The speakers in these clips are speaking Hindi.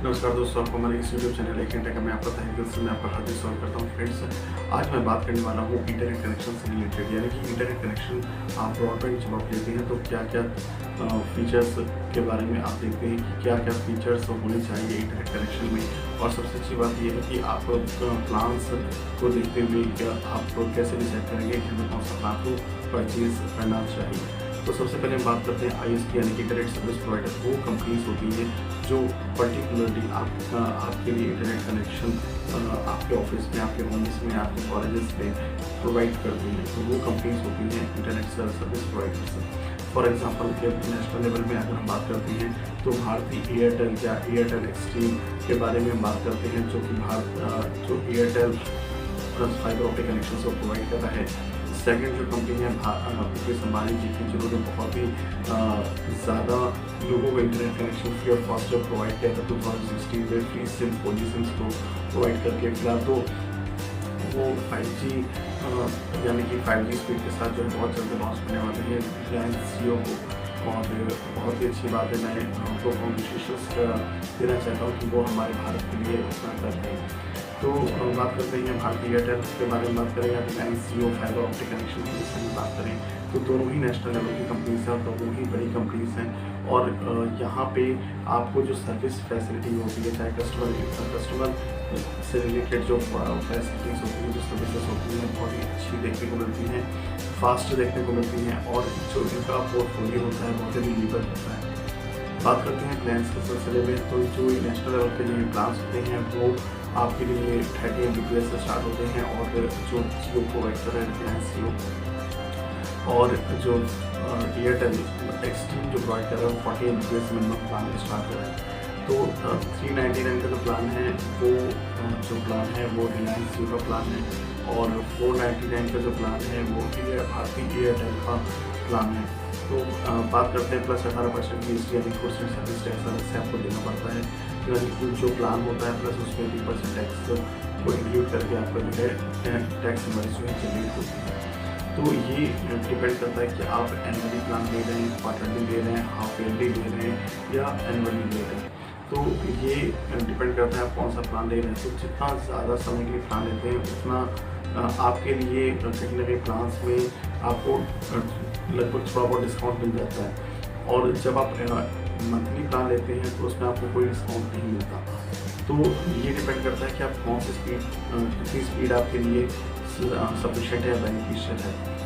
नमस्कार दोस्तों, आपको हमारे इस यूट्यूब चैनल एक घंटे का मैं आपका तहे दिल से मैं आपका हार्दिक स्वागत करता हूँ। फ्रेंड्स, आज मैं बात करने वाला हूँ इंटरनेट कनेक्शन से रिलेटेड, यानी कि इंटरनेट कनेक्शन आप ब्रॉडबैंड जब आप लेते हैं तो क्या क्या फीचर्स के बारे में आप देखते हैं कि क्या क्या फीचर्स होने चाहिए इंटरनेट कनेक्शन में। और सबसे अच्छी बात यह है कि आप प्लान्स को देखते हुए क्या आप कैसे डिसाइड करेंगे कि हमें कौन सा प्लान को परचेज करना चाहिए। तो सबसे पहले हम बात करते हैं ISP यानी कि इंटरनेट सर्विस प्रोवाइडर। वो कंपनीज होती हैं जो पर्टिकुलरली आपके लिए इंटरनेट कनेक्शन आपके ऑफिस में, आपके होम्स में, आपके कॉलेजेस में प्रोवाइड करती हैं। तो वो कंपनीज होती हैं internet service providers. For example के नेशनल लेवल में अगर हम बात करते हैं तो भारती एयरटेल या एयरटेल एक्सट्रीम के बारे में हम बात करते हैं, जो Airtel plus fibre optic connection को प्रोवाइड कर रहा है। सेकेंड जो कंपनी है मुकेश अंबानी जी की, जिन्होंने बहुत ही ज़्यादा लोगों को इंटरनेट कनेक्शन फ्री और फास्ट प्रोवाइड किया था 2016 में फ्री सिम 4G सिम्स को प्रोवाइड करके। फिलहाल तो वो 5G यानी कि 5G स्पीड के साथ जो है बहुत जल्दी लॉन्च करने वाले हैं रिलायंस जियो को। और बहुत ही अच्छी बात है, मैं उनको कॉन्ग्रेचुलेशंस देना चाहता हूँ कि वो हमारे भारत के लिए उतना कर रहे हैं। तो बात करते हैं भारती एयरटेल के बारे में बात करें या रिलायंस जियो फाइबर ऑप्टिक कनेक्शन की इसमें बात करें तो दोनों ही नेशनल लेवल की कंपनीज हैं और दोनों ही बड़ी कंपनीज हैं। और यहाँ पे आपको जो सर्विस फैसिलिटी होती है, चाहे कस्टमर से रिलेटेड जो फैसिलिटीज़ होती हैं, जो सर्विसेज होती हैं, बहुत ही अच्छी देखने को मिलती हैं, फास्ट देखने को मिलती हैं और जो इनका पोर्टफोलियो होता है बहुत ही लीवर होता है। बात करते हैं प्लान्स के सिलसिले में तो जो नेशनल लेवल के जो प्लान्स होते हैं वो आपके लिए 30 Mbps से स्टार्ट होते हैं और जो जियो प्रोवाइड कर रहे हैं रिलायंस जियो और जो एयरटेल एक्सट्रीम जो प्रोवाइड कर रहा है 40 Mbps मिनिमम प्लान स्टार्ट हो रहा है। तो 399 का जो प्लान है वो रिलायंस जियो का प्लान है और 499 का जो प्लान है वो भारती एयरटेल का प्लान है। तो बात करते हैं प्लस 18% GST यानी गुड्स एंड सर्विस टैक्स अलग से आपको देना पड़ता है, यानी जो प्लान होता है प्लस उसमें 20% टैक्स को इंक्लूड करके आपका जो है टैक्स इनवॉइस जो है जनरेट होती है। तो ये डिपेंड करता है कि आप एनुअली प्लान ले रहे हैं, क्वार्टरली ले रहे हैं, हाफ ईयरली ले रहे हैं या एनुअली ले रहे हैं। तो ये डिपेंड करता है आप कौन सा प्लान ले रहे हैं। तो जितना ज़्यादा समय के लिए प्लान लेते हैं उतना आपके लिए कहीं ना कहीं प्लान्स में आपको लगभग थोड़ा बहुत डिस्काउंट मिल जाता है। और जब आप मंथली प्लान लेते हैं तो उसमें आपको कोई डिस्काउंट नहीं मिलता। तो ये डिपेंड करता है कि आप कौन सी कितनी स्पीड आपके लिए सफिशेंट है, बेनिफिशियल है।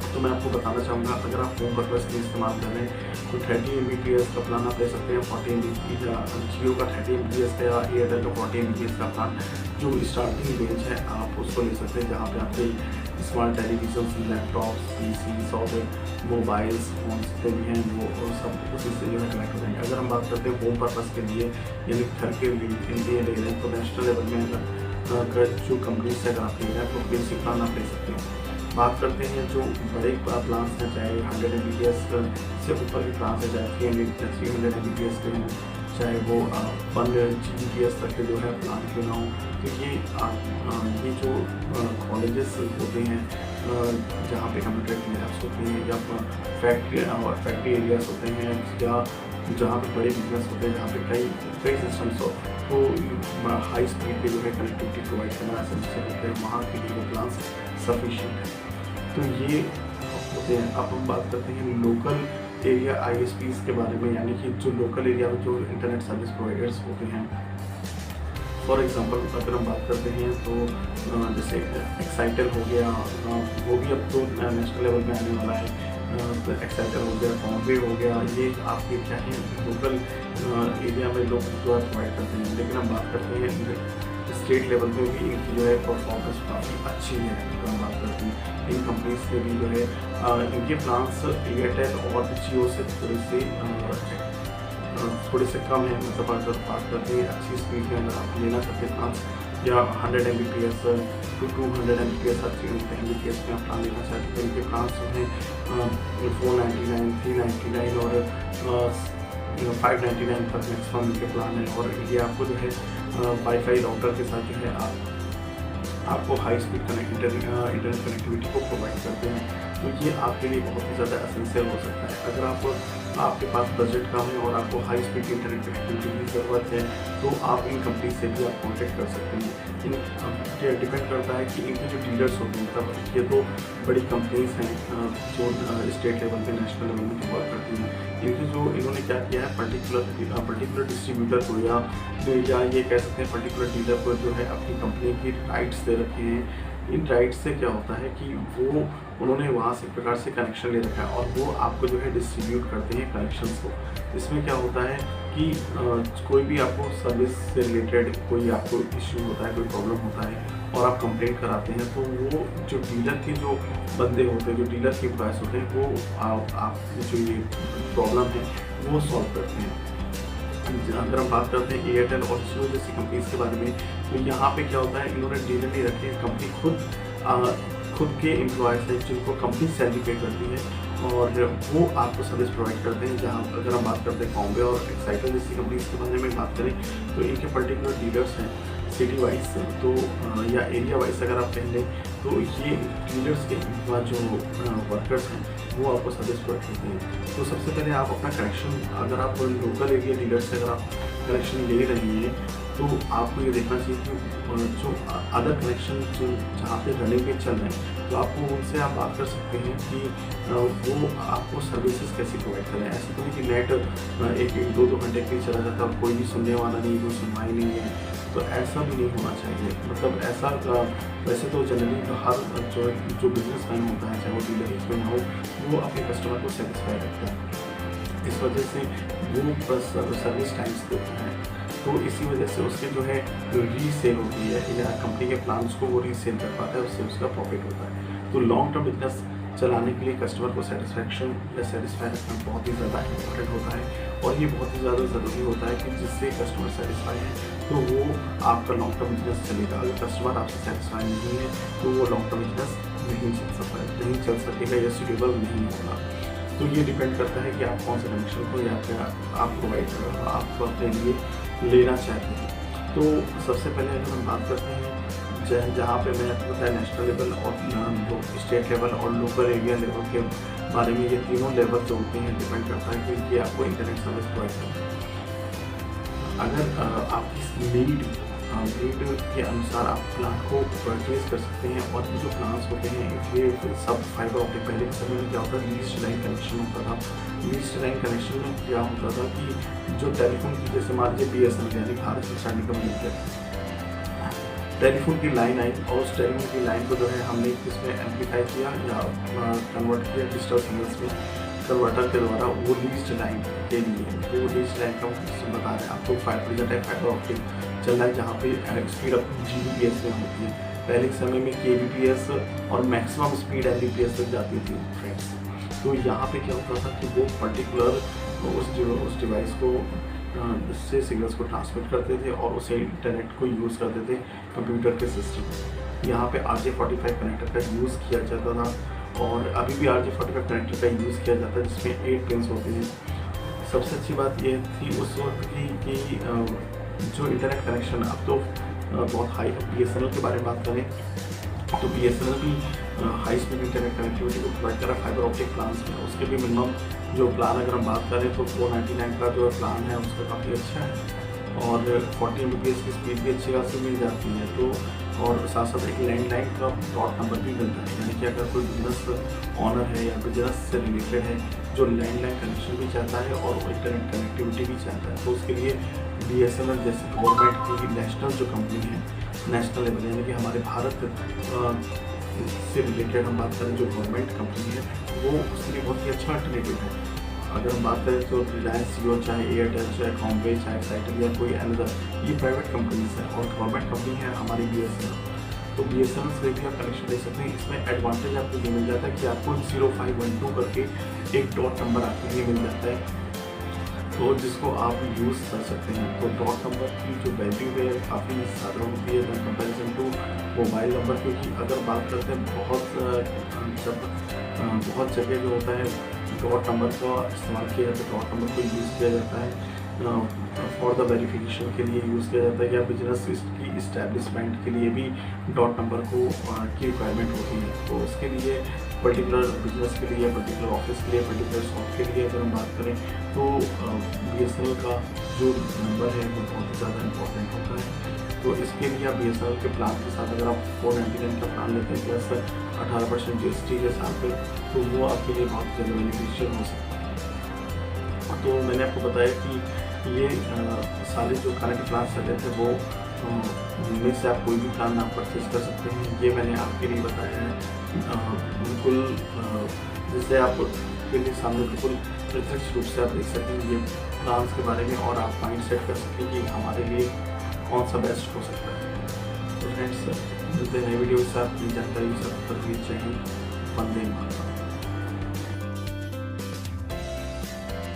तो मैं आपको बताना चाहूँगा, अगर आप होम पर्पज़ के लिए इस्तेमाल कर रहे हैं तो 30 Mbps का प्लान आप ले सकते हैं, 40 Mbps या जियो का 30 Mbps का या एयरटेल का 40 Mbps का प्लान जो स्टार्टिंग रेंज है आप उसको ले सकते हैं, जहाँ पे आपके स्मार्ट टेलीविजन, लैपटॉप्स, PCs और मोबाइल्स फोन जितने भी हैं वो सब उसी से जो है कनेक्ट हो जाएंगे। अगर हम बात करते हैं होम पर्पज़ के लिए यानी घर के लिए ले रहे हैं तो नेशनल लेवल में अगर जो कंपनी से अगर आप ले रहे हैं तो बेसिक प्लान आप ले सकते हैं। बात करते हैं जो बड़े प्लान्स हैं, चाहे 100 Mbps से ऊपर के प्लान्स हैं, चाहे 300 Mbps के हैं, चाहे वो 1 Gbps तक के जो है प्लान क्यों ना हो। तो ये जो कॉलेजेस होते हैं जहाँ पे कंप्यूटर लैब्स होते हैं या फैक्ट्री एरियाज होते हैं या जहाँ पे बड़े बिजनेस होते हैं, जहाँ पे कई सिस्टम्स हो तो हाई स्पीड पे जो है कनेक्टिविटी प्रोवाइड करना एसेंशियल होता है, वहाँ के लिए वो प्लान्स सफिशिएंट है। तो ये होते हैं। अब हम बात करते हैं लोकल एरिया ISPs के बारे में, यानी कि जो लोकल एरिया में जो इंटरनेट सर्विस प्रोवाइडर्स होते हैं। फॉर एग्जांपल अगर हम बात करते हैं तो जैसे एक्साइटेल हो गया, वो भी अब तो नेशनल लेवल में आने वाला है। एक्साइटेल हो गया, कॉम्बे हो गया, ये आपके क्या है लोकल एरिया में लोग जो है प्रोवाइड करते हैं। लेकिन हम बात करते हैं स्टेट लेवल में भी इनकी जो है परफॉर्मेंस काफ़ी अच्छी है। अगर हम बात करते हैं इन कंपनीज के भी जो है इनके प्लान्स एयरटेल और जियो से थोड़े से कम है। मतलब अगर बात करते हैं अच्छी स्पीड में अगर आप लेना चाहते हैं प्लान्स या 100 Mbps to 200 Mbps 300 Mbps में आप प्लान लेना चाहते हैं तो इनके प्लान्स जो हैं 499, 399 और 599 तक मैक्सिमम इनके प्लान है। और ये आपको जो है वाईफाई राउटर के साथ जो है आपको हाई स्पीड इंटरनेट कनेक्टिविटी को प्रोवाइड करते हैं। तो ये आपके लिए बहुत ही ज़्यादा एसेंशियल हो सकता है। अगर आपके पास बजट कम है और आपको हाई स्पीड इंटरनेट कनेक्टिविटी की ज़रूरत है, तो आप इन कंपनी से भी आप कॉन्टेक्ट कर सकते हैं। ये डिपेंड करता है कि इनके जो डीलर्स होते हैं, मतलब ये तो बड़ी कंपनीज हैं जो स्टेट लेवल पे, नेशनल लेवल में जो वर्क करती हैं। इन्होंने क्या किया है, पर्टिकुलर डिस्ट्रीब्यूटर को या ये कह सकते हैं पर्टिकुलर डीलर को जो है अपनी कंपनी की राइट्स दे रखे हैं। इन राइट्स से क्या होता है कि उन्होंने वहाँ से एक प्रकार से कनेक्शन ले रखा है और वो आपको जो है डिस्ट्रीब्यूट करते हैं कनेक्शंस को। इसमें क्या होता है कि कोई भी आपको सर्विस से रिलेटेड कोई आपको इश्यू होता है, कोई प्रॉब्लम होता है और आप कंप्लेंट कराते हैं, तो वो जो डीलर के जो बंदे होते हैं, जो डीलर के एम्प्लॉयज़ होते हैं, वो आप जो ये प्रॉब्लम है वो सॉल्व करते हैं। अगर हम बात करते हैं एयरटेल और जियो जैसी कंपनीज के बारे में, तो यहाँ पे क्या होता है, इन्होंने डीलर नहीं रखे, कंपनी खुद के एम्प्लॉयज़ हैं जिनको कंपनी सैलरी पे करती है और वो आपको सर्विस प्रोवाइड करते हैं। जहाँ अगर हम बात करते हैं कॉम्बे और एक्साइटल जैसी कंपनीज के बारे में बात करें, तो इनके पर्टिकुलर डीलर्स हैं सिटी वाइज, तो या एरिया वाइज अगर आप कह लें, तो ये डीलर्स के जो वर्कर्स हैं वो आपको सर्विस प्रोवाइड करते हैं। तो सबसे पहले आप अपना कनेक्शन, अगर आप लोकल एरिया डीलर से अगर आप कनेक्शन ले रही हैं, तो आपको ये देखना चाहिए कि जो अदर कनेक्शन जो जहाँ पे रनिंग पे चल रहे हैं, तो आपको उनसे आप बात कर सकते हैं कि वो आपको सर्विसेज कैसे प्रोवाइड करें। ऐसा तो नहीं कि नेट एक दो घंटे के लिए चला जाता है और कोई भी सुनने वाला नहीं, कोई सुनवाई नहीं है, तो ऐसा भी नहीं होना चाहिए। मतलब ऐसा वैसे तो जनरली तो हर जो बिजनेसमैन होता है, चाहे वो डीलर ही क्यों ना हो, वो अपने कस्टमर को सेटिस्फाई रखता है। इस वजह से वो बस सर्विस टाइम्स देता है, तो इसी वजह से उसके जो है रीसेल होती है या कंपनी के प्लान्स को वो रीसेल कर पाता है, उससे उसका प्रॉफिट होता है। तो लॉन्ग टर्म बिजनेस चलाने के लिए कस्टमर को सेटिस्फेक्शन या सेटिस्फाई रखना बहुत ही ज़्यादा इम्पोर्टेंट होता है और ये बहुत ही ज़्यादा ज़रूरी होता है कि जिससे कस्टमर सेटिस्फाई है तो वो आपका लॉन्ग टर्म बिजनेस चलेगा। अगर कस्टमर आपसे सेटिस्फाई नहीं है तो वो लॉन्ग टर्म बिजनेस नहीं चल सकेगा या सूटेबल नहीं होगा। तो ये डिपेंड करता है कि आप कौन सा कनेक्शन को या फिर आप प्रोवाइड आप अपने लिए लेना चाहते हैं। तो सबसे पहले अगर हम बात करते हैं जहाँ पे मैंने आपको बताया नेशनल लेवल और स्टेट लेवल और लोकल एरिया लेवल के बारे में, ये तीनों लेवल जो होते हैं डिपेंड करता है कि ये आपको इंटरनेट सर्विस प्रोवाइड करता है। अगर आपकी नीड के अनुसार आप प्लान को परचेज कर सकते हैं और ये जो प्लान्स होते हैं ये सब फाइबर ऑप्टिक, पहले के समय में क्या होता है, लीस्ट लाइन कनेक्शन होता था। लीस्ट लाइन कनेक्शन में क्या होता था कि जो टेलीफोन की, जैसे मान लीजिए BSNL यानी भारत संचार निगम लिमिटेड, टेलीफोन की लाइन आई और उस टेलीफोन की लाइन को जो है हमने इसमें एम्पलीफाई किया या कन्वर्ट किया डिजिटल सिग्नल्स में कन्वर्टर के द्वारा। वो लीस्ट लाइन के लिए, वो लीस्ट लाइन का बता रहे हैं आपको फाइबर ऑप्टिक चल रहा है जहाँ पे स्पीड अप Gbps में होती है। पहले के समय में kbps और मैक्सिमम स्पीड Mbps तक जाती थी फ्रेंड्स। तो यहाँ पे क्या होता था कि वो पर्टिकुलर उस डिवाइस को से सिग्नल्स को ट्रांसमिट करते थे और उसे इंटरनेट को यूज़ करते थे कंप्यूटर के सिस्टम में। यहाँ पे RJ45 कनेक्टर का यूज़ किया जाता था और अभी भी RJ45 कनेक्टर का यूज़ किया जाता है जिसमें 8 पिन्स होते हैं। सबसे अच्छी बात ये थी उस वक्त की कि जो इंटरनेट कनेक्शन, अब तो बहुत हाई, BSNL के बारे में बात करें तो BSNL भी हाई स्पीड इंटरनेट कनेक्टिविटी को प्रोवाइड कर रहा है फाइबर ऑप्टिक प्लान्स में। उसके भी मिनिमम जो प्लान अगर हम बात करें तो 499 का जो प्लान है उसका काफ़ी अच्छा है और 40 Mbps की स्पीड भी अच्छी खासी मिल जाती है। तो और साथ साथ एक लैंडलाइन का डॉट नंबर भी मिलता है, यानी कि अगर कोई बिजनेस ऑनर है या बिजनेस से रिलेटेड है जो लैंडलाइन कनेक्शन भी चाहता है और इंटरनेट कनेक्टिविटी भी चाहता है, तो उसके लिए BSNL जैसे गवर्नमेंट की नेशनल जो कंपनी है, नेशनल लेवल यानी कि हमारे भारत से रिलेटेड हम बात करें जो गवर्नमेंट कंपनी है, वो उसके लिए बहुत ही अच्छा अल्टरनेटिव है। अगर हम बात करें तो रिलायंस जियो, चाहे एयरटेल, चाहे कॉम्बे, चाहे एक्साइटल या कोई अनदर, ये प्राइवेट कंपनीज हैं और गवर्नमेंट कंपनी है हमारी BSNL। तो BSNL से भी आप कनेक्शन ले सकते हैं। इसमें एडवांटेज आपको ये मिल जाता है कि आपको 0512 करके एक डॉट नंबर आपके लिए मिल जाता है, तो जिसको आप यूज़ कर सकते हैं। तो डॉट नंबर की जो वैल्यू है काफ़ी ज़्यादा होती है in comparison to mobile number, क्योंकि अगर बात करते हैं बहुत जगह जो होता है डॉट नंबर का इस्तेमाल किया जाता है, डॉट नंबर को यूज़ किया जाता है फॉर द वेरिफिकेशन के लिए यूज़ किया जाता है, या बिजनेस की इस्टेब्लिशमेंट के लिए भी डॉट नंबर की रिक्वायरमेंट होती है। तो उसके लिए पर्टिकुलर बिजनेस के लिए, पर्टिकुलर ऑफिस के लिए, पर्टिकुलर शॉप के लिए अगर हम बात करें तो BSNL का जो नंबर है वो बहुत ज़्यादा इम्पोर्टेंट होता है। तो इसके लिए आप BSNL के प्लान के साथ अगर आप 499 का प्लान लेते हैं प्लस 18% GST के साथ में, तो वो आपके लिए बहुत ज़्यादा बेनिफिशियल हो सकता है। तो मैंने आपको बताया कि ये सारे जो करंट प्लान चले थे वो उनमें से आप कोई भी प्लान आप परचेज कर सकते हैं। ये मैंने आपके लिए बताया है बिल्कुल जिससे आप के लिए सामने बिल्कुल प्रत्यक्ष रूप से आप देख सकें ये प्लान्स के बारे में और आप माइंड सेट कर सकें कि हमारे लिए कौन सा बेस्ट हो सकता है। तो फ्रेंड्स मिलते हैं नए वीडियो के साथ, ये जानकारी सब तक चाहिए। वंदे मातरम।